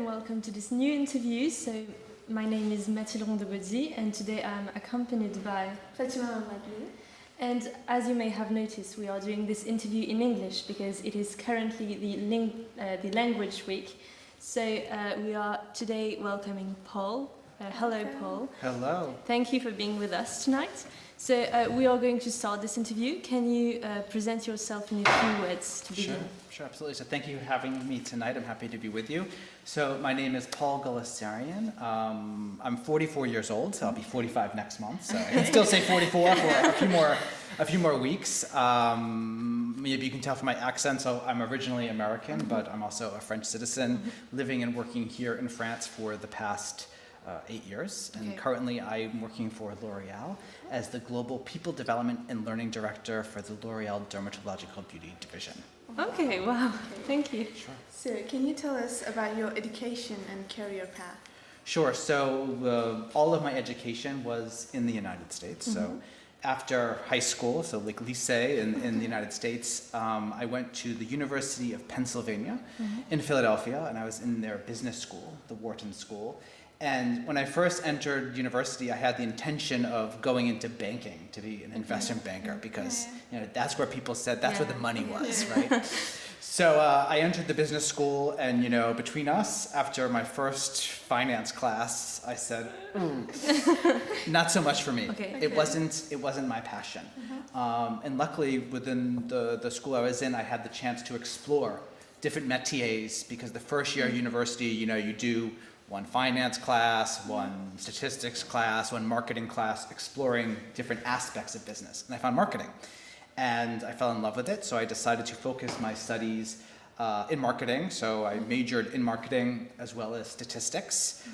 and welcome to this new interview. So, my name is Mathilde Rondebodzi and today I'm accompanied by Fatima Madli. And as you may have noticed, we are doing this interview in English because it is currently the language week. So we are today welcoming Paul. Hello, Paul. Hello. Thank you for being with us tonight. So we are going to start this interview. Can you present yourself in a few words to begin? Sure, absolutely. So thank you for having me tonight. I'm happy to be with you. So my name is Paul Galassarian. I'm 44 years old, so I'll be 45 next month. So I can still say 44 for a few more weeks. Maybe you can tell from my accent, so I'm originally American, but I'm also a French citizen, living and working here in France for the past 8 years, and currently I'm working for L'Oreal as the Global People Development and Learning Director for the L'Oreal Dermatological Beauty Division. Okay, wow, thank you. Sure. So, can you tell us about your education and career path? Sure, so all of my education was in the United States. So after high school, so like lycée in the United States, I went to the University of Pennsylvania in Philadelphia, and I was in their business school, the Wharton School. And when I first entered university, I had the intention of going into banking to be an investment banker because that's where people said that's where the money was, right? So I entered the business school, and between us, after my first finance class, I said, not so much for me. It wasn't my passion. And luckily, within the school I was in, I had the chance to explore different métiers because the first year of university, you do one finance class, one statistics class, one marketing class, exploring different aspects of business. And I found marketing. And I fell in love with it, so I decided to focus my studies in marketing. So I majored in marketing as well as statistics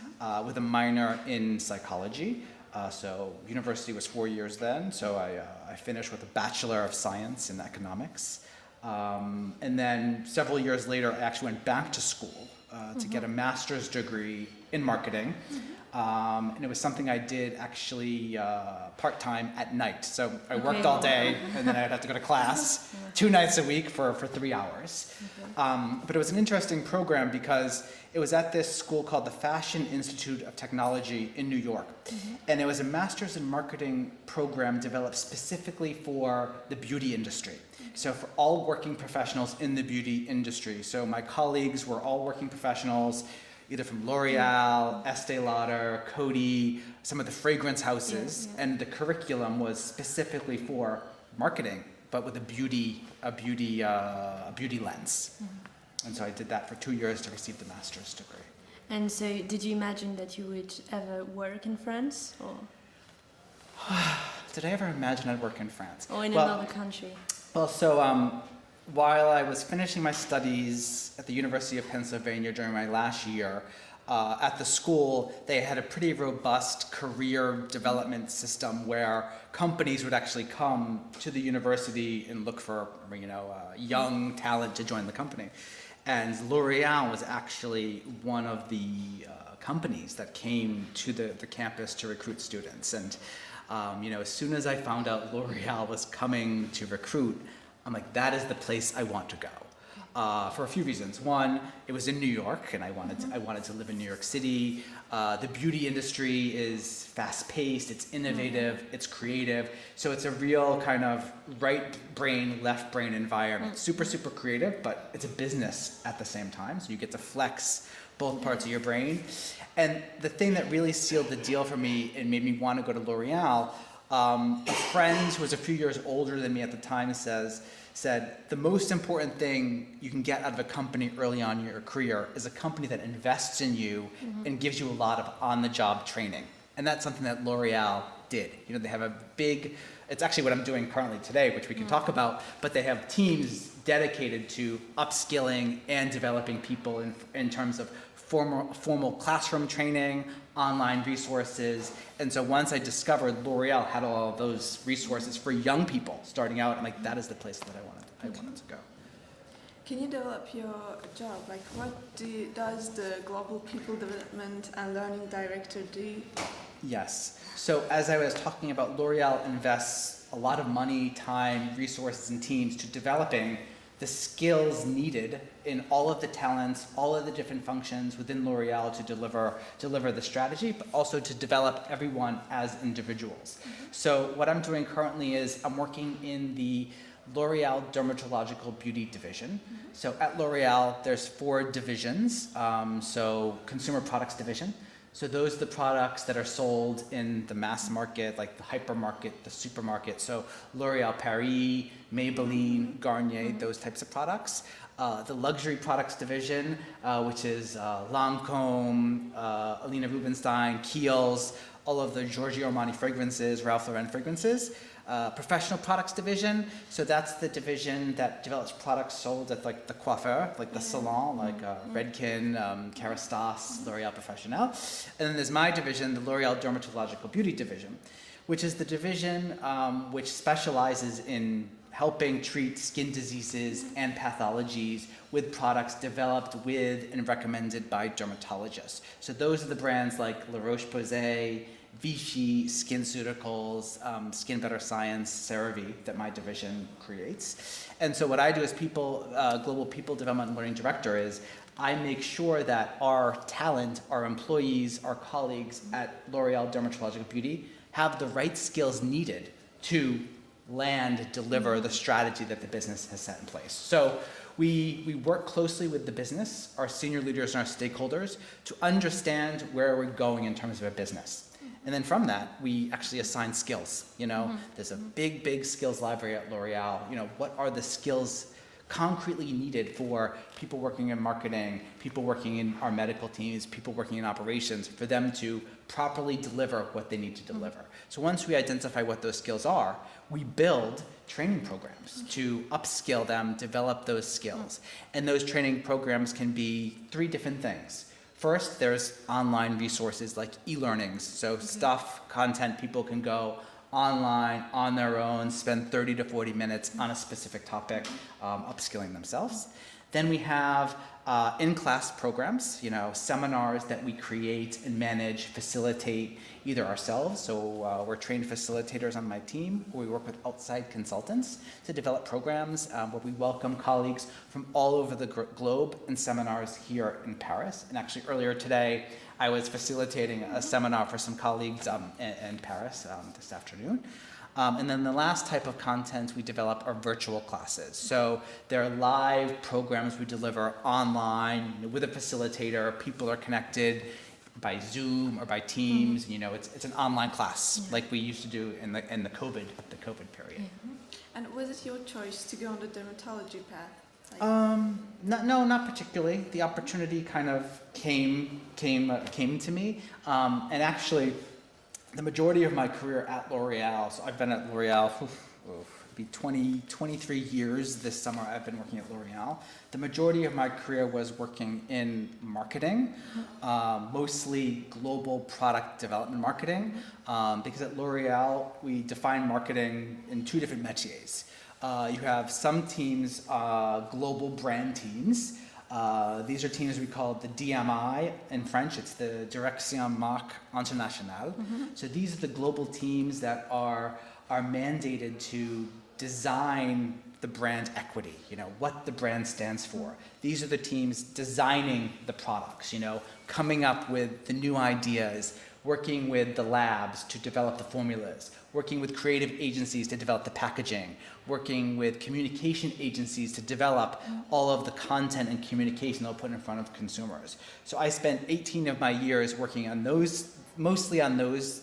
with a minor in psychology. So university was 4 years then, so I finished with a Bachelor of Science in economics. And then several years later, I actually went back to school to get a master's degree in marketing. And it was something I did actually part-time at night. So I worked all day, and then I'd have to go to class 2 nights a week for 3 hours. But it was an interesting program because it was at this school called the Fashion Institute of Technology in New York. And it was a master's in marketing program developed specifically for the beauty industry. So for all working professionals in the beauty industry. So my colleagues were all working professionals, either from L'Oreal, Estee Lauder, Coty, some of the fragrance houses, and the curriculum was specifically for marketing, but with a beauty lens. And so I did that for 2 years to receive the master's degree. And so, did you imagine that you would ever work in France, or? Did I ever imagine I'd work in France? Or in another country? Well, so while I was finishing my studies at the University of Pennsylvania during my last year, at the school, they had a pretty robust career development system where companies would actually come to the university and look for, young talent to join the company. And L'Oreal was actually one of the companies that came to the campus to recruit students. And as soon as I found out L'Oreal was coming to recruit, I'm like, that is the place I want to go. For a few reasons. One, it was in New York, and I wanted to live in New York City. The beauty industry is fast-paced, it's innovative, it's creative. So it's a real kind of right brain, left brain environment. Super, super creative, but it's a business at the same time. So you get to flex both parts of your brain. And the thing that really sealed the deal for me and made me want to go to L'Oreal, a friend who was a few years older than me at the time said, the most important thing you can get out of a company early on in your career is a company that invests in you and gives you a lot of on-the-job training. And that's something that L'Oreal did. They have a big, it's actually what I'm doing currently today, which we can talk about, but they have teams dedicated to upskilling and developing people in terms of formal classroom training, online resources. And so once I discovered L'Oreal had all of those resources for young people starting out, I'm like, that is the place that I wanted to go. Can you develop your job? Like, what does the Global People Development and Learning Director do? Yes. So as I was talking about, L'Oreal invests a lot of money, time, resources, and teams to developing the skills needed in all of the talents, all of the different functions within L'Oreal to deliver the strategy, but also to develop everyone as individuals. So what I'm doing currently is I'm working in the L'Oreal Dermatological Beauty Division. So at L'Oreal, there's 4 divisions. So Consumer Products Division. So those are the products that are sold in the mass market, like the hypermarket, the supermarket. So L'Oreal Paris, Maybelline, Garnier, those types of products. The Luxury Products Division, which is Lancôme, Alina Rubinstein, Kiehl's, all of the Giorgio Armani fragrances, Ralph Lauren fragrances. Professional Products Division, so that's the division that develops products sold at like the coiffeur, like the salon, like Redken, Kerastase, L'Oréal Professionnel. And then there's my division, the L'Oréal Dermatological Beauty Division, which is the division which specializes in helping treat skin diseases and pathologies with products developed with and recommended by dermatologists. So those are the brands like La Roche-Posay, Vichy, SkinCeuticals, Skin Better Science, CeraVe that my division creates. And so what I do as Global People Development and Learning Director is I make sure that our talent, our employees, our colleagues at L'Oreal Dermatological Beauty have the right skills needed to deliver the strategy that the business has set in place. So we work closely with the business, our senior leaders and our stakeholders to understand where we're going in terms of a business. And then from that, we actually assign skills. There's a big skills library at L'Oreal. What are the skills concretely needed for people working in marketing, people working in our medical teams, people working in operations, for them to properly deliver what they need to deliver. So once we identify what those skills are, we build training programs to upskill them, develop those skills. And those training programs can be 3 different things. First, there's online resources like e-learnings. So content, people can go online on their own, spend 30 to 40 minutes on a specific topic, upskilling themselves. Then we have in-class programs, seminars that we create and manage, facilitate either ourselves. So we're trained facilitators on my team, or we work with outside consultants to develop programs where we welcome colleagues from all over the globe in seminars here in Paris. And actually earlier today, I was facilitating a seminar for some colleagues in Paris this afternoon. And then the last type of content we develop are virtual classes. So they're live programs we deliver online with a facilitator. People are connected by Zoom or by Teams. It's an online class like we used to do in the COVID period. And was it your choice to go on the dermatology path? No, not particularly. The opportunity kind of came to me, and actually, the majority of my career at L'Oreal. So I've been at L'Oreal for 23 years this summer. I've been working at L'Oreal. The majority of my career was working in marketing, mostly global product development marketing, because at L'Oreal we define marketing in 2 different métiers. You have some teams, global brand teams. These are teams we call the DMI in French. It's the Direction Marque Internationale. So these are the global teams that are mandated to design the brand equity, what the brand stands for. These are the teams designing the products, coming up with the new ideas, working with the labs to develop the formulas, working with creative agencies to develop the packaging, working with communication agencies to develop all of the content and communication they'll put in front of consumers. So I spent 18 of my years working on mostly on those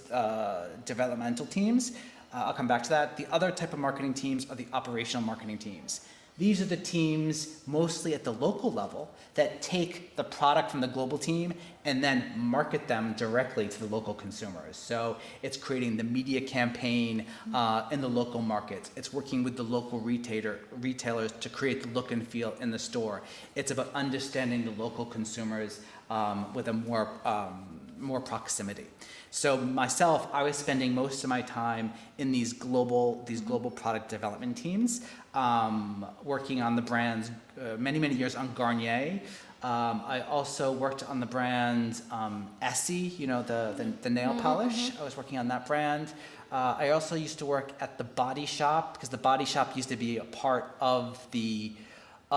developmental teams. I'll come back to that. The other type of marketing teams are the operational marketing teams. These are the teams mostly at the local level that take the product from the global team and then market them directly to the local consumers. So it's creating the media campaign in the local markets. It's working with the local retailers to create the look and feel in the store. It's about understanding the local consumers with a more proximity. So myself, I was spending most of my time in these global product development teams, working on the brands many years on Garnier. I also worked on the brand Essie, the nail polish. I was working on that brand. I also used to work at the Body Shop, because the Body Shop used to be a part of the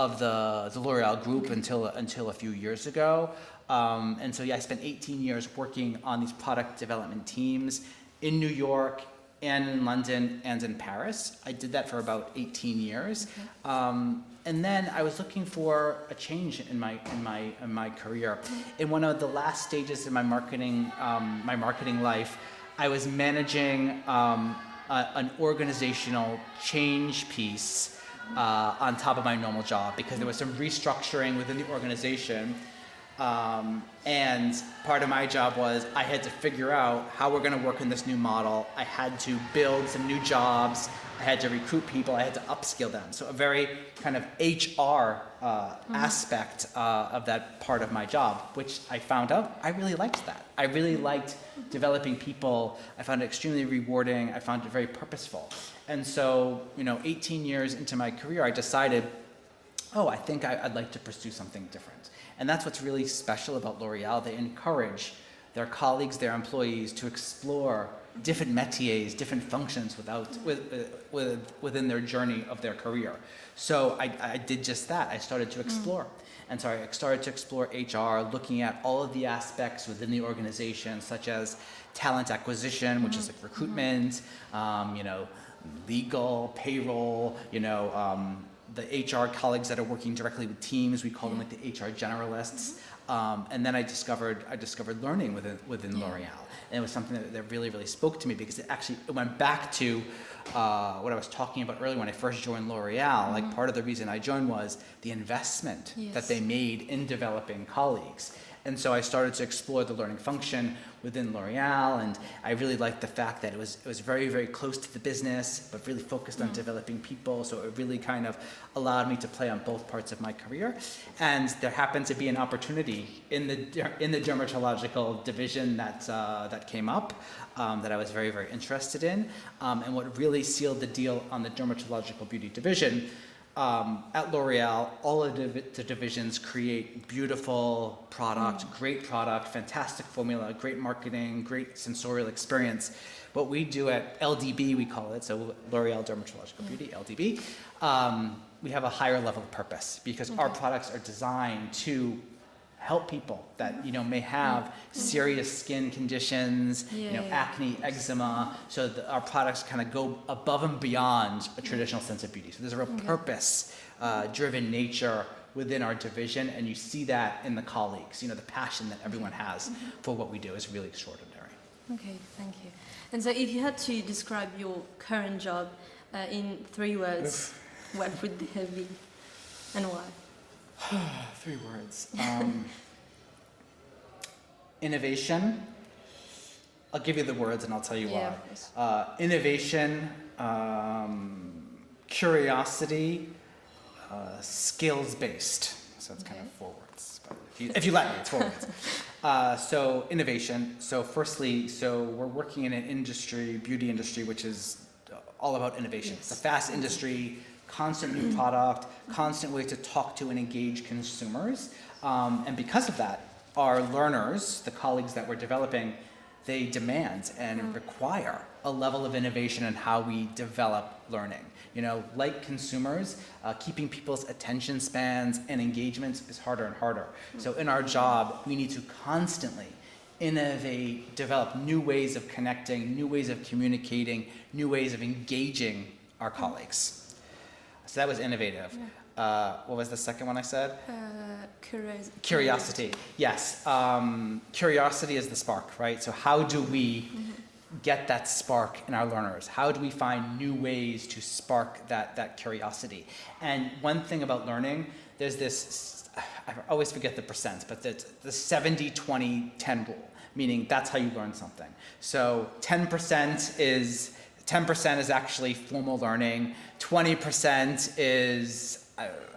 of the L'Oreal group until a few years ago. And so, yeah, I spent 18 years working on these product development teams in New York and in London and in Paris. I did that for about 18 years. And then I was looking for a change in my career. In one of the last stages in my marketing life, I was managing an organizational change piece on top of my normal job because there was some restructuring within the organization. And part of my job was I had to figure out how we're going to work in this new model. I had to build some new jobs. I had to recruit people. I had to upskill them. So a very kind of HR aspect of that part of my job, which I found out I really liked that. I really liked developing people. I found it extremely rewarding. I found it very purposeful. And so, 18 years into my career, I decided, I think I'd like to pursue something different. And that's what's really special about L'Oreal. They encourage their colleagues, their employees to explore different métiers, different functions within their journey of their career. So I did just that. I started to explore. And so I started to explore HR, looking at all of the aspects within the organization, such as talent acquisition, which is like recruitment, legal, payroll, the HR colleagues that are working directly with teams, we call them like the HR generalists. And then I discovered learning within L'Oreal. And it was something that really, really spoke to me because it went back to what I was talking about earlier when I first joined L'Oreal. Like part of the reason I joined was the investment that they made in developing colleagues. And so I started to explore the learning function within L'Oreal, and I really liked the fact that it was very, very close to the business, but really focused on developing people. So it really kind of allowed me to play on both parts of my career. And there happened to be an opportunity in the dermatological division that came up that I was very, very interested in. And what really sealed the deal on the dermatological beauty division. At L'Oreal, all of the divisions create beautiful product, great product, fantastic formula, great marketing, great sensorial experience. What we do at LDB, we call it, so L'Oreal Dermatological Beauty, LDB, we have a higher level of purpose because our products are designed to help people that may have serious skin conditions, acne, eczema. So our products kind of go above and beyond a traditional sense of beauty. So there's a real purpose-driven nature within our division, and you see that in the colleagues. The passion that everyone has for what we do is really extraordinary. Okay, thank you. And so, if you had to describe your current job in 3 words, what would they be, and why? 3 words. Innovation. I'll give you the words and I'll tell you why. Innovation, curiosity, skills-based. So it's kind of 4 words. But if you let me, it's 4 words. So innovation. So firstly, we're working in an industry, beauty industry, which is all about innovation. It's a fast industry, constant new product, constant way to talk to and engage consumers. And because of that, our learners, the colleagues that we're developing, they demand and require a level of innovation in how we develop learning. Like consumers, keeping people's attention spans and engagements is harder and harder. So in our job, we need to constantly innovate, develop new ways of connecting, new ways of communicating, new ways of engaging our colleagues. So that was innovative. What was the second one I said? Curiosity. Yes. Curiosity is the spark, right? So how do we get that spark in our learners? How do we find new ways to spark that curiosity? And one thing about learning, there's this, I always forget the percents, but the 70-20-10 rule, meaning that's how you learn something. So 10% is actually formal learning, 20% is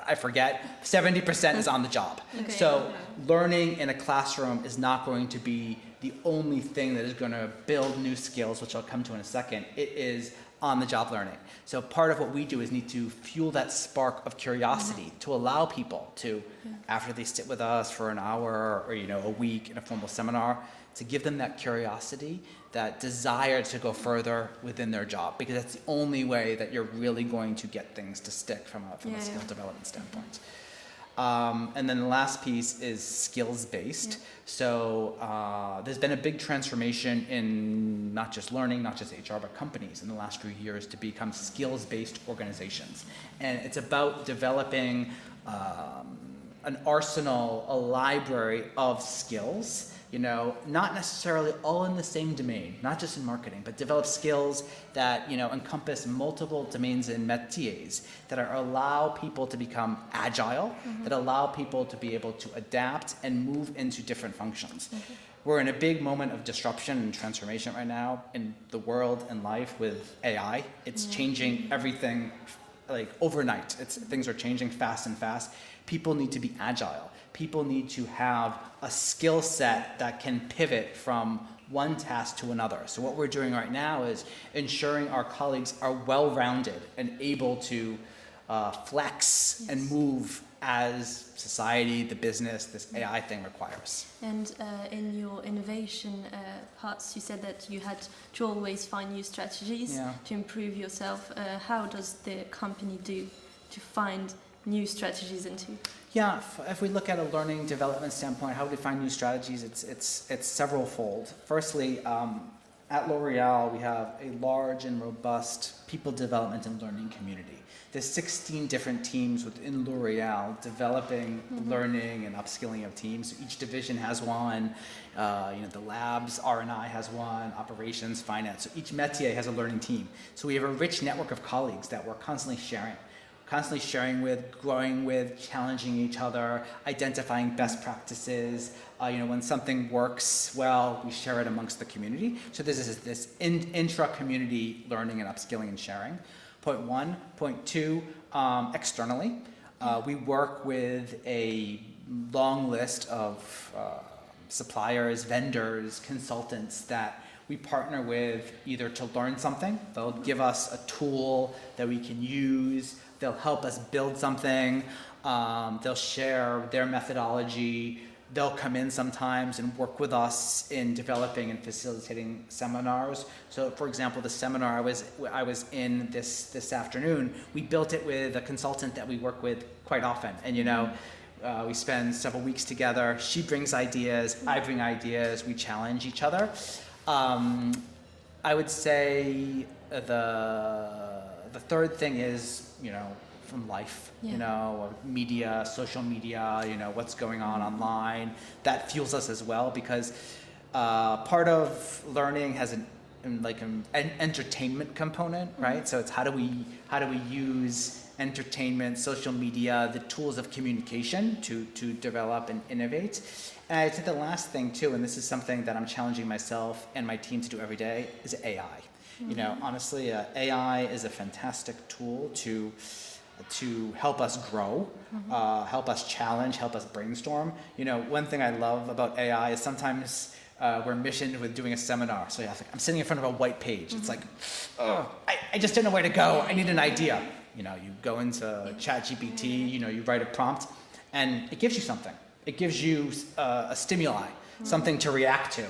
I forget, 70% is on the job. So learning in a classroom is not going to be the only thing that is going to build new skills, which I'll come to in a second. It is on-the-job learning. So part of what we do is need to fuel that spark of curiosity to allow people to, after they sit with us for an hour or a week in a formal seminar, to give them that curiosity, that desire to go further within their job, because that's the only way that you're really going to get things to stick from a skill development standpoint. And then the last piece is skills-based. Yeah. So there's been a big transformation in not just learning, not just HR, but companies in the last few years to become skills-based organizations. And it's about developing an arsenal, a library of skills, not necessarily all in the same domain, not just in marketing, but develop skills that, encompass multiple domains and métiers that allow people to become agile, that allow people to be able to adapt and move into different functions. We're in a big moment of disruption and transformation right now in the world and life with AI. It's changing everything like overnight. Things are changing fast and fast. People need to be agile. People need to have a skill set that can pivot from one task to another. So what we're doing right now is ensuring our colleagues are well-rounded and able to flex and move as society, the business, this AI thing requires. And in your innovation parts, you said that you had to always find new strategies to improve yourself. How does the company do to find new strategies and to? Yeah, if we look at a learning development standpoint, how do we find new strategies? It's several-fold. Firstly, at L'Oreal, we have a large and robust people development and learning community. There's 16 different teams within L'Oreal developing learning and upskilling of teams. So each division has one. The labs, R&I has one, operations, finance. So each métier has a learning team. So we have a rich network of colleagues that we're constantly sharing with, growing with, challenging each other, identifying best practices. When something works well, we share it amongst the community. So this intra-community learning and upskilling and sharing. Point one. Point two, externally. We work with a long list of suppliers, vendors, consultants that we partner with either to learn something. They'll give us a tool that we can use. They'll help us build something. They'll share their methodology. They'll come in sometimes and work with us in developing and facilitating seminars. So, for example, the seminar I was in this afternoon, we built it with a consultant that we work with quite often. And we spend several weeks together. She brings ideas. I bring ideas. We challenge each other. I would say the third thing is, from life, media, social media, what's going on online. That fuels us as well, because part of learning has an entertainment component, right? So it's how do we use entertainment, social media, the tools of communication to develop and innovate. And I'd say the last thing too, and this is something that I'm challenging myself and my team to do every day, is AI. Honestly, AI is a fantastic tool to help us grow, help us challenge, help us brainstorm. One thing I love about AI is sometimes we're missioned with doing a seminar. So I'm sitting in front of a white page. It's like, I just don't know where to go. I need an idea. You go into ChatGPT, you write a prompt, and it gives you something. It gives you a stimuli, something to react to.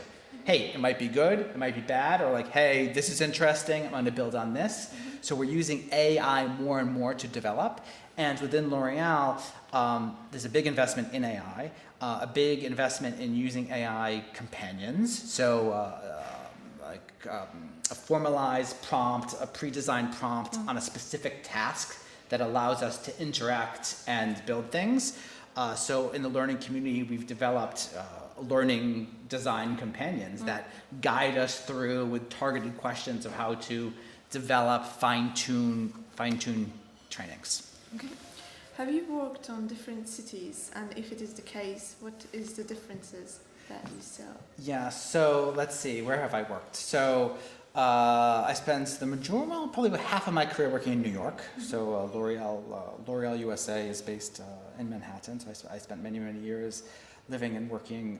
Hey, it might be good, it might be bad, or like, hey, this is interesting, I'm going to build on this. So we're using AI more and more to develop. And within L'Oreal, there's a big investment in AI, a big investment in using AI companions. So a formalized prompt, a pre-designed prompt on a specific task that allows us to interact and build things. So in the learning community, we've developed learning design companions that guide us through with targeted questions of how to develop, fine-tune trainings. Okay. Have you worked on different cities? And if it is the case, what is the differences that you saw? Yeah, so let's see, where have I worked? So I spent probably about half of my career working in New York. So L'Oreal USA is based in Manhattan. So I spent many, many years living and working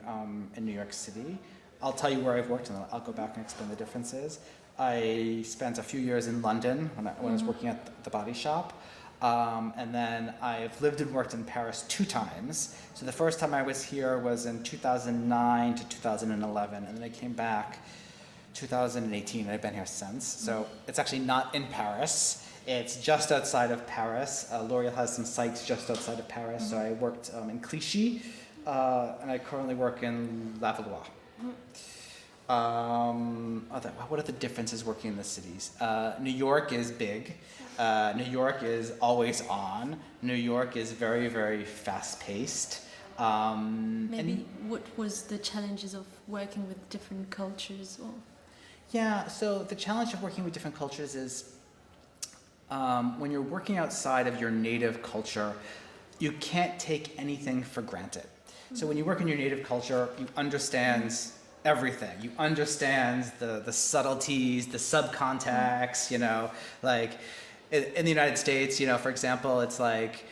in New York City. I'll tell you where I've worked, and I'll go back and explain the differences. I spent a few years in London when I was working at the body shop. And then I've lived and worked in Paris 2 times. So the first time I was here was in 2009 to 2011, and then I came back 2018, and I've been here since. So it's actually not in Paris. It's just outside of Paris. L'Oréal has some sites just outside of Paris. So I worked in Clichy, and I currently work in Levallois. What are the differences working in the cities? New York is big. New York is always on. New York is very, very fast-paced. Maybe what was the challenges of working with different cultures? Or? Yeah, so the challenge of working with different cultures is when you're working outside of your native culture, you can't take anything for granted. So when you work in your native culture, you understand everything. You understand the subtleties, the subcontext, you know, like in the United States, you know, for example, it's like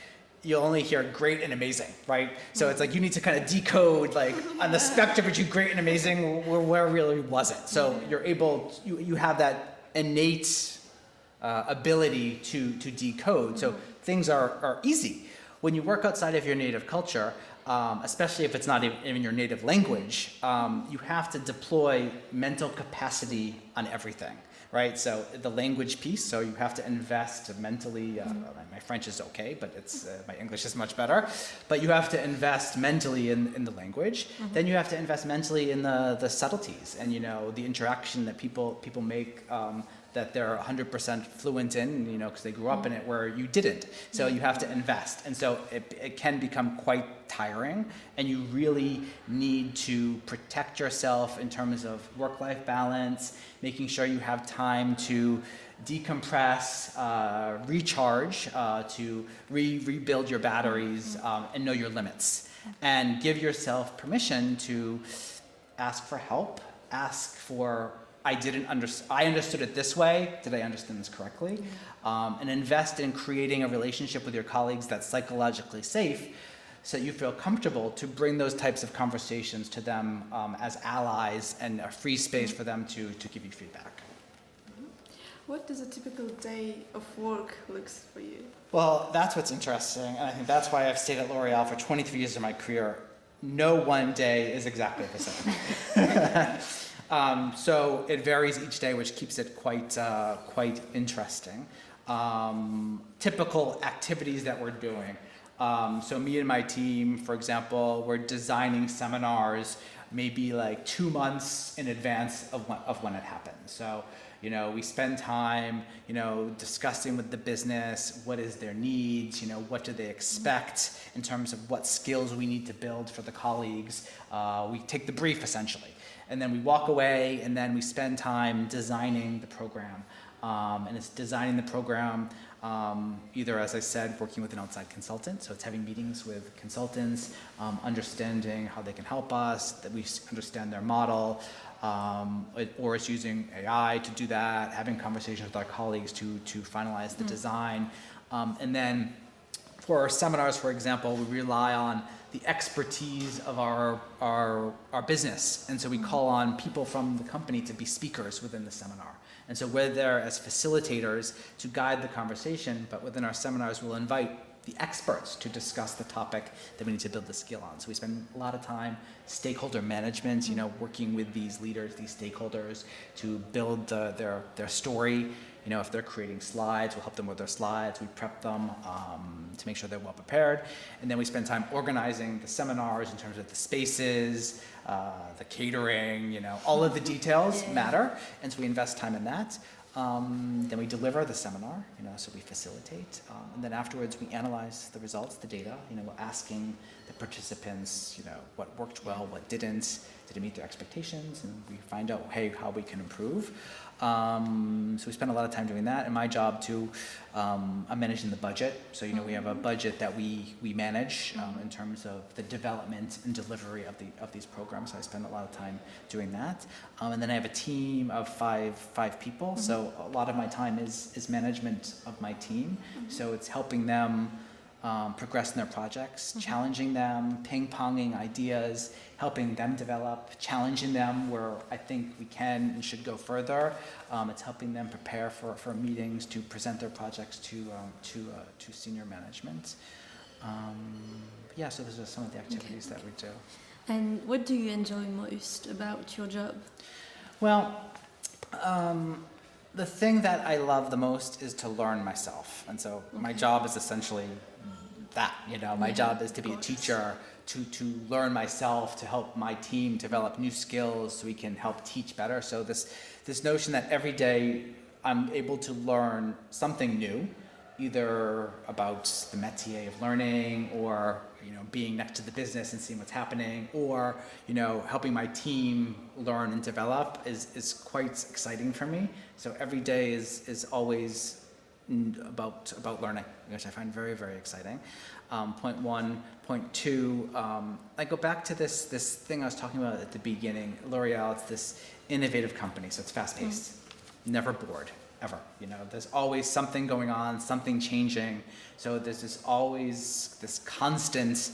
you'll only hear great and amazing, right? So it's like you need to kind of decode like on the spectrum between great and amazing where it really wasn't. So you're able, you have that innate ability to decode. So things are easy. When you work outside of your native culture, especially if it's not even in your native language, you have to deploy mental capacity on everything, right? So the language piece, so you have to invest mentally, my French is okay, but it's my English is much better, but you have to invest mentally in the language. Then you have to invest mentally in the subtleties and, you know, the interaction that people make that they're 100% fluent in, you know, because they grew up in it where you didn't. So you have to invest. And so it can become quite tiring, and you really need to protect yourself in terms of work-life balance, making sure you have time to decompress, recharge, to rebuild your batteries, and know your limits. And give yourself permission to ask for help, ask for I understood it this way. Did I understand this correctly? And invest in creating a relationship with your colleagues that's psychologically safe so that you feel comfortable to bring those types of conversations to them as allies and a free space for them to give you feedback. What does a typical day of work looks for you? Well, that's what's interesting, and I think that's why I've stayed at L'Oréal for 23 years of my career. No one day is exactly the same. So it varies each day, which keeps it quite interesting. Typical activities that we're doing. So me and my team, for example, we're designing seminars maybe like 2 months in advance of when it happens. So, you know, we spend time, you know, discussing with the business, what is their needs, you know, what do they expect in terms of what skills we need to build for the colleagues. We take the brief essentially. And then we walk away, and then we spend time designing the program. And it's designing the program either, as I said, working with an outside consultant. So it's having meetings with consultants, understanding how they can help us, that we understand their model, or it's using AI to do that, having conversations with our colleagues to finalize the design. And then for our seminars, for example, we rely on the expertise of our business. And so we call on people from the company to be speakers within the seminar. And so we're there as facilitators to guide the conversation, but within our seminars, we'll invite the experts to discuss the topic that we need to build the skill on. So we spend a lot of time stakeholder management, you know, working with these leaders, these stakeholders to build their story. You know, if they're creating slides, we'll help them with their slides. We prep them to make sure they're well prepared. And then we spend time organizing the seminars in terms of the spaces, the catering, you know, all of the details matter. And so we invest time in that. Then we deliver the seminar, you know, so we facilitate. And then afterwards we analyze the results, the data, you know, we're asking the participants, you know, what worked well, what didn't, did it meet their expectations, and we find out, hey, how we can improve. So we spend a lot of time doing that. And my job too, I'm managing the budget. So, you know, we have a budget that we manage in terms of the development and delivery of these programs. So I spend a lot of time doing that. And then I have a team of five people. So a lot of my time is management of my team. So it's helping them progress in their projects, challenging them, ping-ponging ideas, helping them develop, challenging them where I think we can and should go further. It's helping them prepare for meetings to present their projects to senior management. Yeah, so those are some of the activities that we do. And what do you enjoy most about your job? Well, the thing that I love the most is to learn myself. And so my job is essentially that, my job is to be a teacher, to learn myself, to help my team develop new skills so we can help teach better. So this notion that every day I'm able to learn something new, either about the métier of learning or being next to the business and seeing what's happening, or helping my team learn and develop is quite exciting for me. So every day is always about learning, which I find very, very exciting. Point one. Point two, I go back to this thing I was talking about at the beginning. L'Oreal, it's this innovative company, so it's fast-paced, never bored. Ever, there's always something going on, something changing. So there's always this constant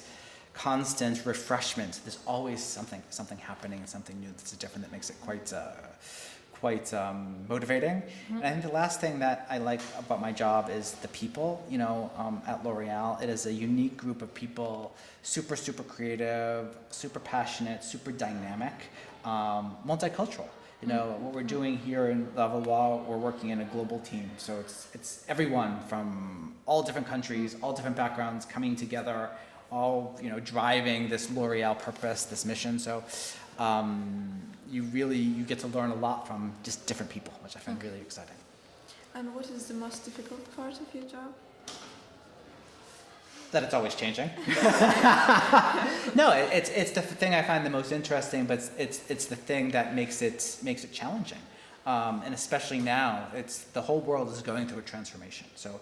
refreshment. There's always something happening, something new that's different that makes it quite motivating. And I think the last thing that I like about my job is the people. At L'Oreal, it is a unique group of people, super creative, super passionate, super dynamic, multicultural. What we're doing here in Levallois, we're working in a global team. So it's everyone from all different countries, all different backgrounds coming together, all, driving this L'Oreal purpose, this mission. So you get to learn a lot from just different people, which I find really exciting. And what is the most difficult part of your job? That it's always changing. No, it's the thing I find the most interesting, but it's the thing that makes it challenging, and especially now, the whole world is going through a transformation. So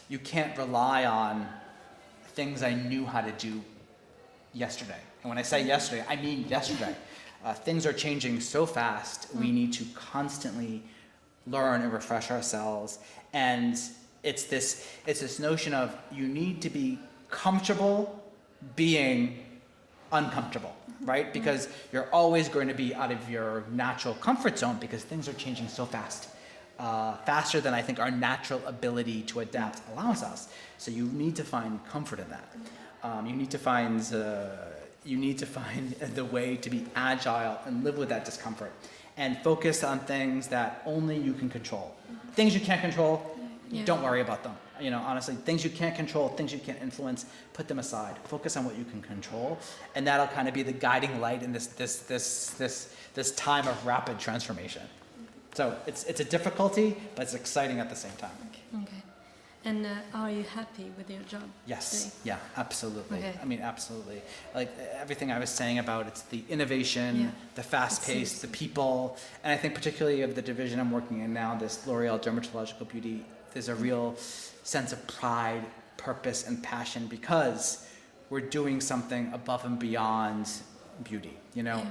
you can't rely on things I knew how to do yesterday. And when I say yesterday, I mean yesterday. Things are changing so fast. We need to constantly learn and refresh ourselves. And it's this notion of you need to be comfortable being uncomfortable, right? Because you're always going to be out of your natural comfort zone because things are changing so fast, faster than I think our natural ability to adapt allows us. So you need to find comfort in that. You need to find the way to be agile and live with that discomfort and focus on things that only you can control. Things you can't control, don't worry about them. Honestly, things you can't control, things you can't influence, put them aside. Focus on what you can control, and that'll kind of be the guiding light in this time of rapid transformation. So it's a difficulty, but it's exciting at the same time. Okay. And are you happy with your job? Yes. today? Yeah, absolutely. Okay. I mean, absolutely. Like everything I was saying about it's the innovation, the fast pace, the people, and I think particularly of the division I'm working in now, this L'Oreal Dermatological Beauty, there's a real sense of pride, purpose, and passion because we're doing something above and beyond beauty.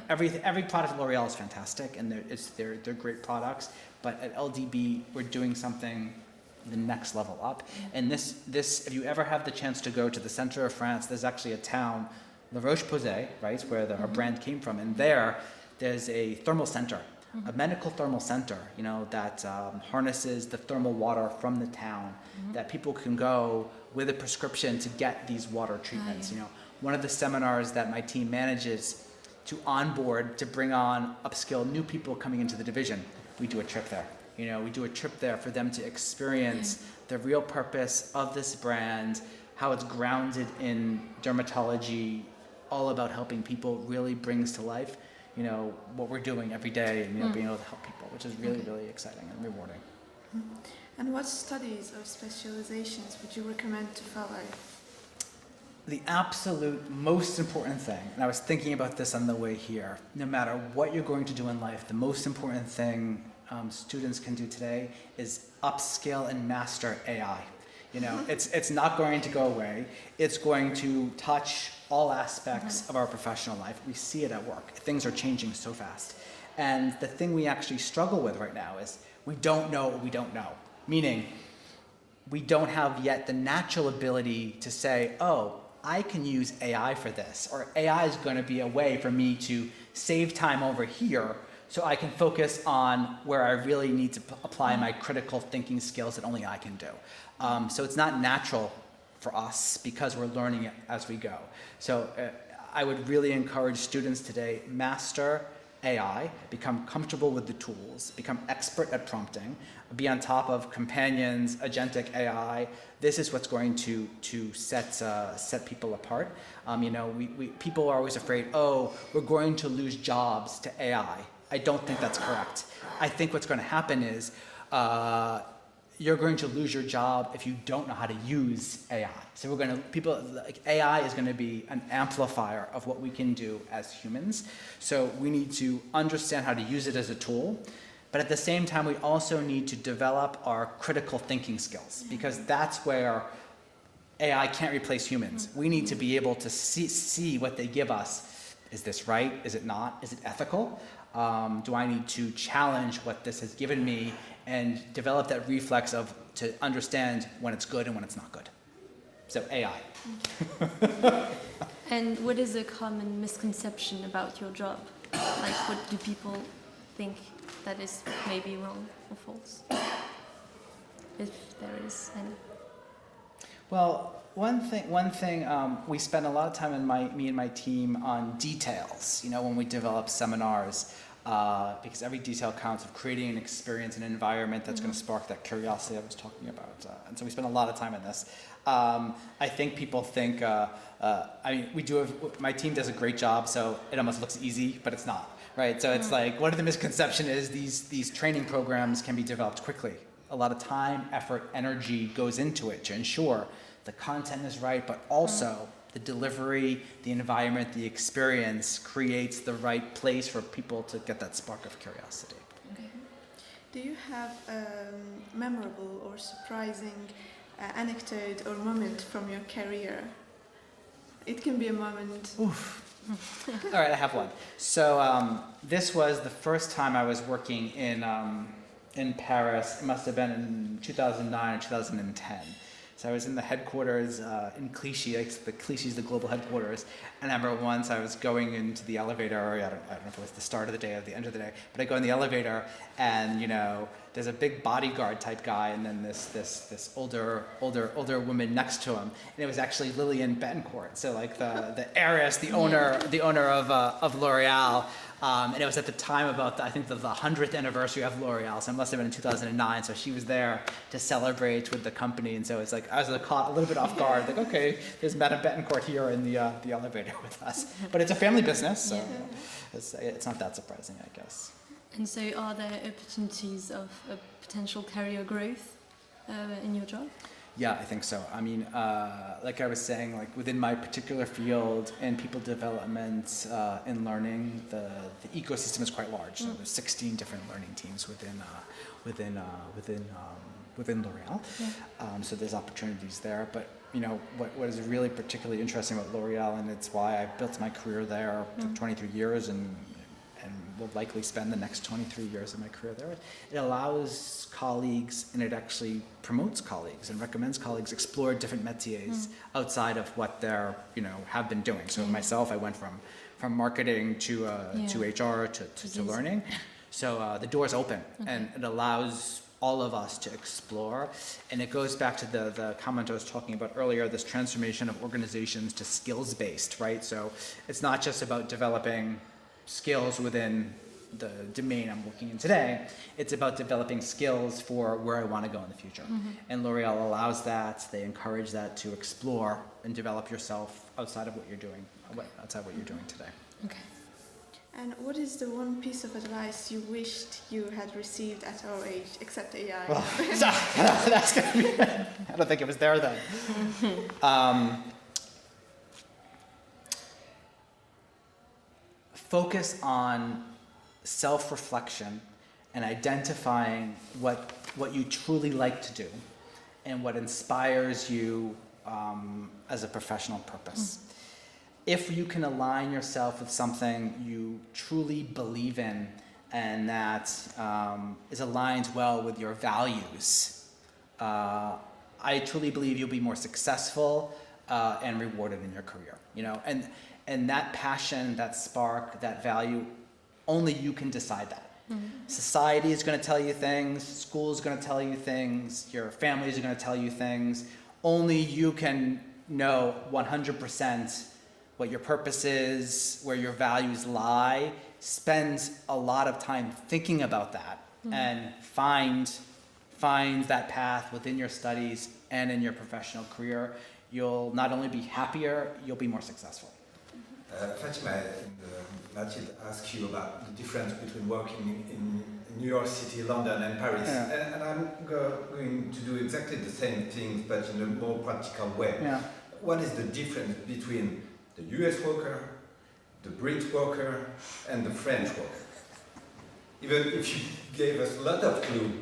Every product at L'Oreal is fantastic, and they're great products. But at LDB, we're doing something the next level up. And this, if you ever have the chance to go to the center of France, there's actually a town, La Roche-Posay, right, where our brand came from, and there's a thermal center. A medical thermal center, that harnesses the thermal water from the town, that people can go with a prescription to get these water treatments. One of the seminars that my team manages to onboard, to bring on upskill new people coming into the division, we do a trip there. We do a trip there for them to experience the real purpose of this brand, how it's grounded in dermatology, all about helping people really brings to life what we're doing every day and being able to help people, which is really, really exciting and rewarding. And what studies or specializations would you recommend to follow? The absolute most important thing, and I was thinking about this on the way here, no matter what you're going to do in life, the most important thing students can do today is upskill and master AI. It's not going to go away. It's going to touch all aspects of our professional life. We see it at work. Things are changing so fast. And the thing we actually struggle with right now is we don't know what we don't know. Meaning, we don't have yet the natural ability to say, oh, I can use AI for this, or AI is going to be a way for me to save time over here so I can focus on where I really need to apply my critical thinking skills that only I can do. So it's not natural for us because we're learning it as we go. So I would really encourage students today, master AI, become comfortable with the tools, become expert at prompting, be on top of companions, agentic AI. This is what's going to set people apart. People are always afraid, oh, we're going to lose jobs to AI. I don't think that's correct. I think what's going to happen is you're going to lose your job if you don't know how to use AI. So AI is going to be an amplifier of what we can do as humans. So we need to understand how to use it as a tool. But at the same time, we also need to develop our critical thinking skills, because that's where AI can't replace humans. We need to be able to see what they give us. Is this right? Is it not? Is it ethical? Do I need to challenge what this has given me and develop that reflex to understand when it's good and when it's not good? So AI. And what is a common misconception about your job? Like, what do people think that is maybe wrong or false? If there is any. Well, one thing we spend a lot of time me and my team on details, when we develop seminars, because every detail counts, of creating an experience, an environment that's going to spark that curiosity I was talking about. And so we spend a lot of time on this. I think people think, my team does a great job, so it almost looks easy, but it's not, right? So it's like, one of the misconceptions is these training programs can be developed quickly. A lot of time, effort, energy goes into it to ensure the content is right, but also the delivery, the environment, the experience creates the right place for people to get that spark of curiosity. Okay. Do you have a memorable or surprising anecdote or moment from your career? It can be a moment. Oof. All right, I have one. So this was the first time I was working in Paris. It must have been in 2009 or 2010. So I was in the headquarters in Clichy. The Clichy is the global headquarters. And I remember once I was going into the elevator, or I don't know if it was the start of the day or the end of the day, but I go in the elevator and, there's a big bodyguard type guy and then this older woman next to him. And it was actually Lillian Betancourt. So like the heiress, the owner of L'Oreal. And it was at the time about, the 100th anniversary of L'Oreal, so it must have been in 2009, so she was there to celebrate with the company, and so it's like, I was caught a little bit off guard, like, okay, there's Madame Betancourt here in the elevator with us. But it's a family business, so it's not that surprising, I guess. And so are there opportunities of potential career growth in your job? Yeah, I think so. I mean, like I was saying, like within my particular field in people development, in learning, the ecosystem is quite large. So there's 16 different learning teams within L'Oreal. Yeah. So there's opportunities there. But what is really particularly interesting about L'Oreal, and it's why I built my career there for 23 years and will likely spend the next 23 years of my career there. It allows colleagues, and it actually promotes colleagues and recommends colleagues explore different métiers outside of what they're, have been doing. So myself, I went from marketing to HR to learning. So the door's open, and it allows all of us to explore. And it goes back to the comment I was talking about earlier, this transformation of organizations to skills-based, right? So it's not just about developing skills within the domain I'm working in today. It's about developing skills for where I want to go in the future. And L'Oreal allows that. They encourage that to explore and develop yourself outside of what you're doing, outside what you're doing today. Okay. And what is the one piece of advice you wished you had received at our age, except AI? Well, that's gonna be, I don't think it was there then. Focus on self-reflection and identifying what you truly like to do and what inspires you as a professional purpose. If you can align yourself with something you truly believe in and that is aligned well with your values, I truly believe you'll be more successful and rewarded in your career. You know, and that passion, that spark, that value, only you can decide that. Society is going to tell you things, school is going to tell you things, your family is going to tell you things. Only you can know 100% what your purpose is, where your values lie. Spend a lot of time thinking about that and find that path within your studies and in your professional career. You'll not only be happier, you'll be more successful. Fatima and Mathilde asked you about the difference between working in New York City, London and Paris. Yeah. And I'm going to do exactly the same things but in a more practical way. Yeah. What is the difference between the US worker, the British worker and the French worker? Even if you gave us a lot of clue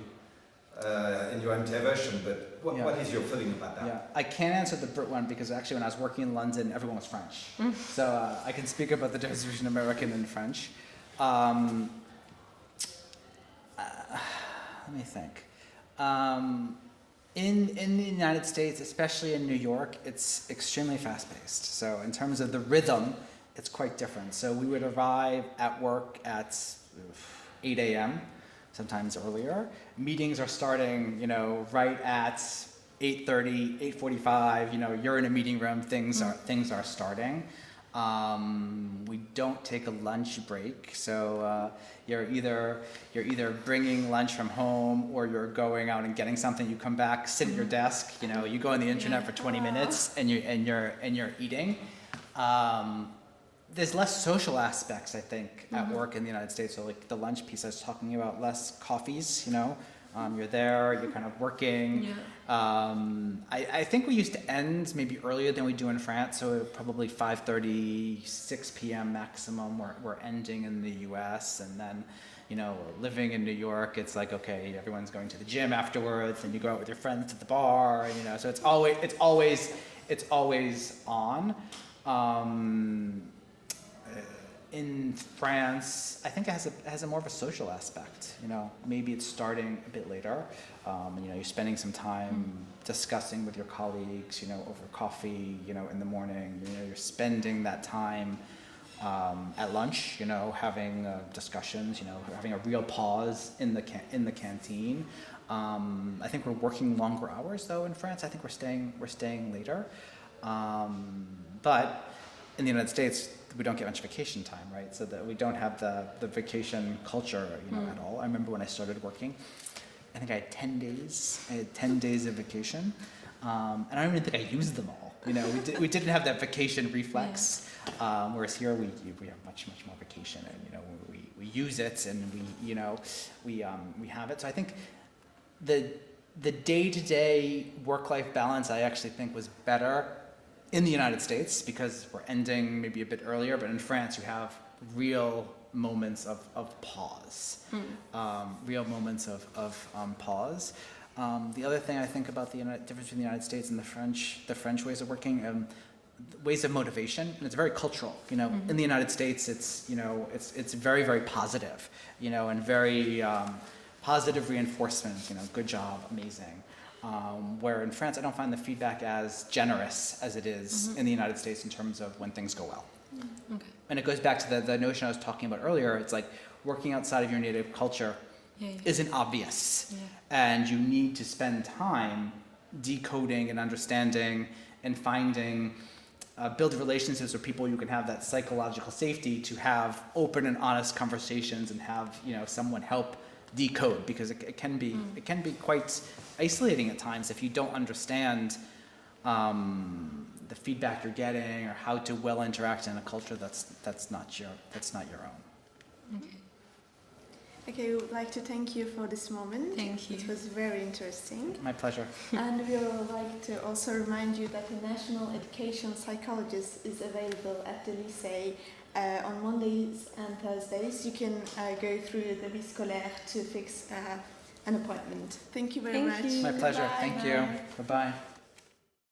in your intervention, but what is your feeling about that? Yeah, I can't answer the Brit one because actually when I was working in London, everyone was French. So I can speak about the difference between American and French. Let me think. In the United States, especially in New York, it's extremely fast-paced. So in terms of the rhythm, it's quite different. So we would arrive at work at 8 a.m., sometimes earlier. Meetings are starting, you know, right at 8:30, 8:45. You know, you're in a meeting room. Things are starting. We don't take a lunch break, so you're either bringing lunch from home or you're going out and getting something. You come back, sit at your desk. You know, you go on the internet for 20 minutes and you're eating. There's less social aspects, I think, at work in the United States. So like the lunch piece I was talking about, less coffees, you know. You're there, you're kind of working. I think we used to end maybe earlier than we do in France, so probably 5:30, 6 p.m. maximum we're ending in the US. And then, you know, living in New York, it's like, okay, everyone's going to the gym afterwards and you go out with your friends to the bar, you know, so it's always on. In France, I think it has a more of a social aspect. You know, maybe it's starting a bit later. You know, you're spending some time discussing with your colleagues, you know, over coffee, you know, in the morning. You know, you're spending that time at lunch, you know, having discussions, you know, having a real pause in the canteen. I think we're working longer hours though in France. I think we're staying later. But in the United States, we don't get much vacation time, right? So that we don't have the vacation culture, you know, at all. I remember when I started working, I think I had 10 days. I had 10 days of vacation, and I don't even think I used them all. You know, we didn't have that vacation reflex, whereas here we have much more vacation, and you know we use it and we have it. So I think the day-to-day work-life balance I actually think was better in the United States because we're ending maybe a bit earlier, but in France you have real moments of pause, real moments of pause. The other thing I think about the difference between the United States and the French ways of working, ways of motivation, and it's very cultural. You know, in the United States, it's very, very positive, you know, and very positive reinforcement. You know, good job, amazing. Where in France, I don't find the feedback as generous as it is in the United States in terms of when things go well. Okay. And it goes back to the notion I was talking about earlier. It's like working outside of your native culture isn't obvious. And you need to spend time decoding and understanding and finding, build relationships with people you can have that psychological safety to have open and honest conversations and have, you know, someone help decode, because it can be quite isolating at times if you don't understand the feedback you're getting or how to well interact in a culture that's not your own. Okay, we would like to thank you for this moment. Thank you. It was very interesting. My pleasure. And we would like to also remind you that a national education psychologist is available at the lycée on Mondays and Thursdays. You can go through the vie scolaire to fix an appointment. Thank you very much. My pleasure. Bye. Thank you. Bye-bye.